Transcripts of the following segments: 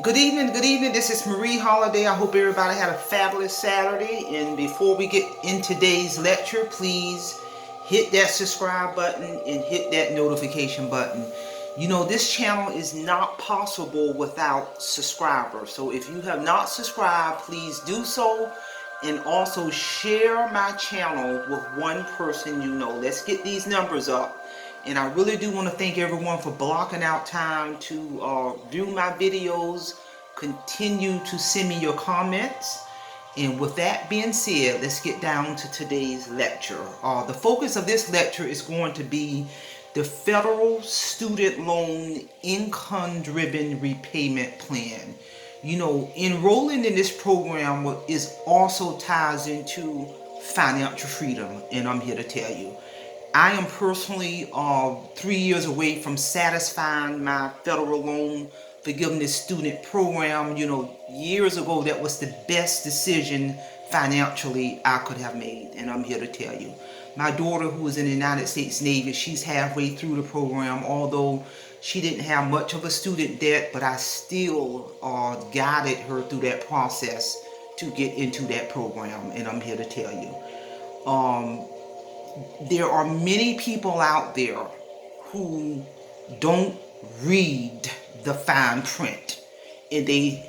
Good evening, good evening. This is Marie Holiday. I hope everybody had a fabulous Saturday. And before we get in today's lecture, please hit that subscribe button and hit that notification button. You know, this channel is not possible without subscribers. So if you have not subscribed, please do so. And also share my channel with one person you know. Let's get these numbers up. And I really do want to thank everyone for blocking out time to view my videos. Continue to send me your comments. And with that being said, let's get down to today's lecture. The focus of this lecture is going to be the Federal Student Loan Income-Driven Repayment Plan. You know, enrolling in this program is also ties into financial freedom, and I'm here to tell you. I am personally 3 years away from satisfying my federal loan forgiveness student program. You know, years ago, that was the best decision financially I could have made, and I'm here to tell you. My daughter, who is in the United States Navy, she's halfway through the program, although she didn't have much of a student debt, but I still guided her through that process to get into that program, and I'm here to tell you. There are many people out there who don't read the fine print, and they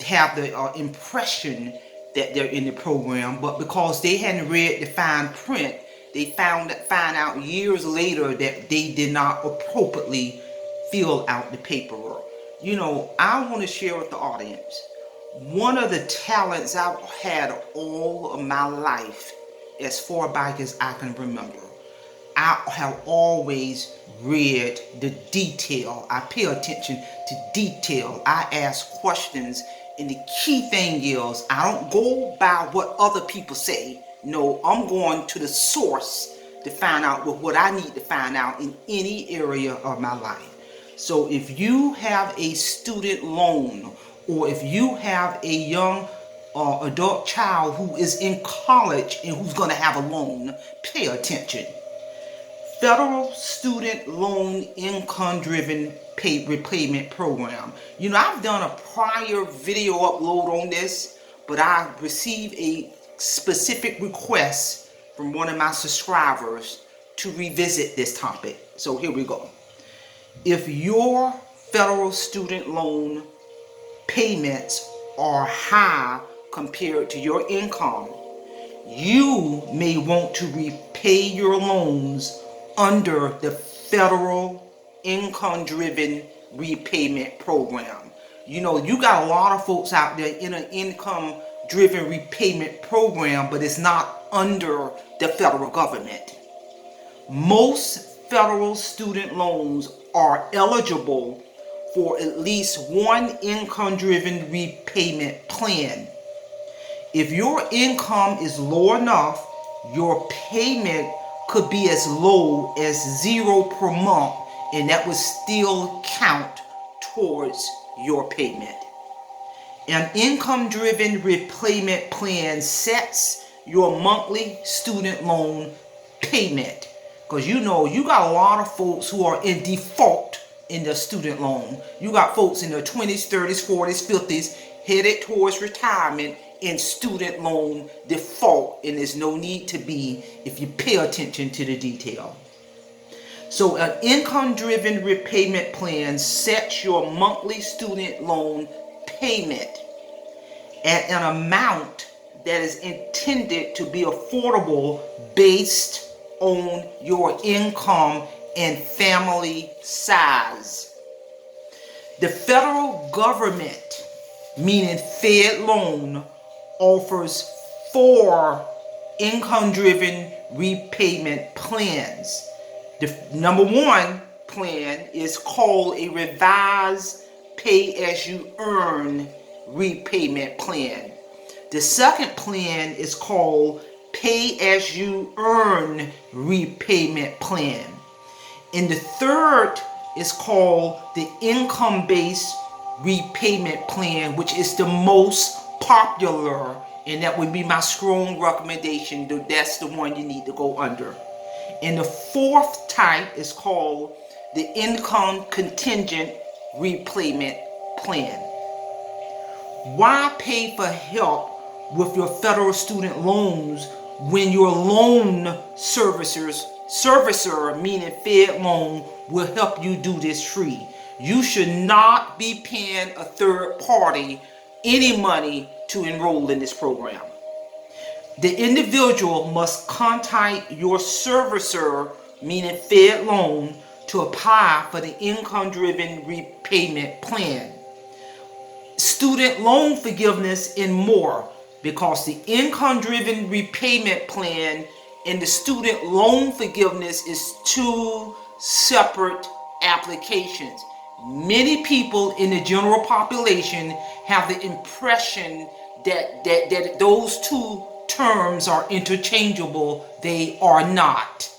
have the impression that they're in the program, but because they hadn't read the fine print, they find out years later that they did not appropriately fill out the paperwork. You know, I want to share with the audience one of the talents I've had all of my life, as far back as I can remember. I have always read the detail. I pay attention to detail. I ask questions. And the key thing is, I don't go by what other people say. No, I'm going to the source to find out what I need to find out in any area of my life. So if you have a student loan, or if you have a young adult child who is in college and who's going to have a loan, pay attention. Federal Student Loan Income-Driven Repayment Program. You know, I've done a prior video upload on this, but I received a specific request from one of my subscribers to revisit this topic. So here we go. If your federal student loan payments are high compared to your income, you may want to repay your loans under the Federal Income-Driven Repayment Program. You know, you got a lot of folks out there in an income-driven repayment program, but it's not under the federal government. Most federal student loans are eligible for at least one income-driven repayment plan. If your income is low enough, your payment could be as low as $0 per month, and that would still count towards your payment. An income-driven repayment plan sets your monthly student loan payment. Because you know, you got a lot of folks who are in default in their student loan. You got folks in their 20s, 30s, 40s, 50s headed towards retirement in student loan default, and there's no need to be if you pay attention to the detail. So an income-driven repayment plan sets your monthly student loan payment at an amount that is intended to be affordable based on your income and family size. The federal government, meaning Fedloan, offers 4 income-driven repayment plans. The number 1 plan is called a revised pay-as-you-earn repayment plan. The second plan is called pay-as-you-earn repayment plan. And the third is called the income-based repayment plan, which is the most popular, and that would be my strong recommendation. That's the one you need to go under. And the fourth type is called the income contingent repayment plan. Why pay for help with your federal student loans when your loan servicer, meaning Fedloan, will help you do this free? You should not be paying a third party any money to enroll in this program. The individual must contact your servicer, meaning Fedloan, to apply for the income-driven repayment plan, student loan forgiveness, and more, because the income-driven repayment plan and the student loan forgiveness is two separate applications. Many people in the general population have the impression that those two terms are interchangeable. They are not.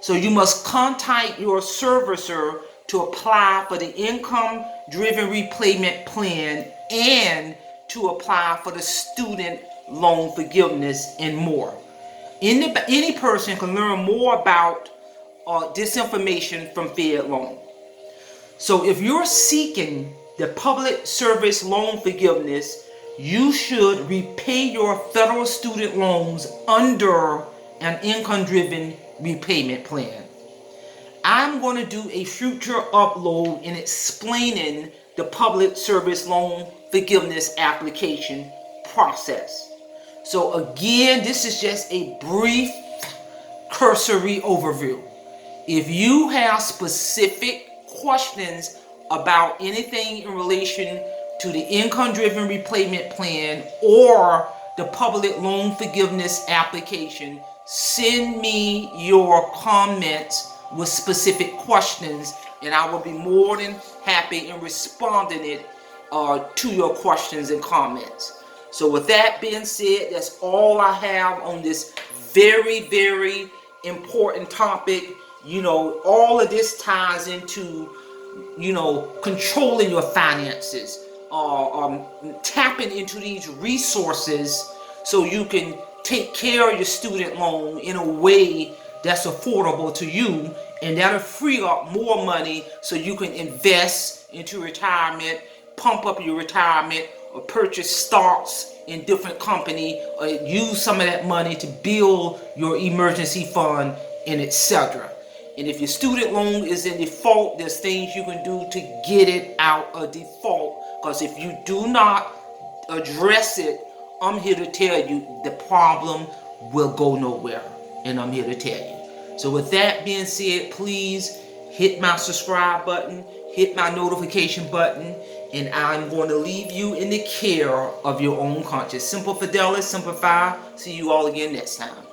So you must contact your servicer to apply for the income-driven repayment plan and to apply for the student loan forgiveness and more. Any person can learn more about this information from Fedloan. So if you're seeking the public service loan forgiveness, you should repay your federal student loans under an income-driven repayment plan. I'm going to do a future upload in explaining the public service loan forgiveness application process. So again, this is just a brief cursory overview. If you have specific questions about anything in relation to the income-driven repayment plan or the public loan forgiveness application, send me your comments with specific questions, and I will be more than happy in responding to your questions and comments. So with that being said, that's all I have on this very, very important topic. All of this ties into, controlling your finances, tapping into these resources so you can take care of your student loan in a way that's affordable to you, and that'll free up more money so you can invest into retirement, pump up your retirement, or purchase stocks in different company, or use some of that money to build your emergency fund, and etc. And if your student loan is in default, there's things you can do to get it out of default, because if you do not address it, I'm here to tell you the problem will go nowhere, and I'm here to tell you. So with that being said, please hit my subscribe button, hit my notification button, and I'm going to leave you in the care of your own conscience. Simple Fidelis, Simplify. See you all again next time.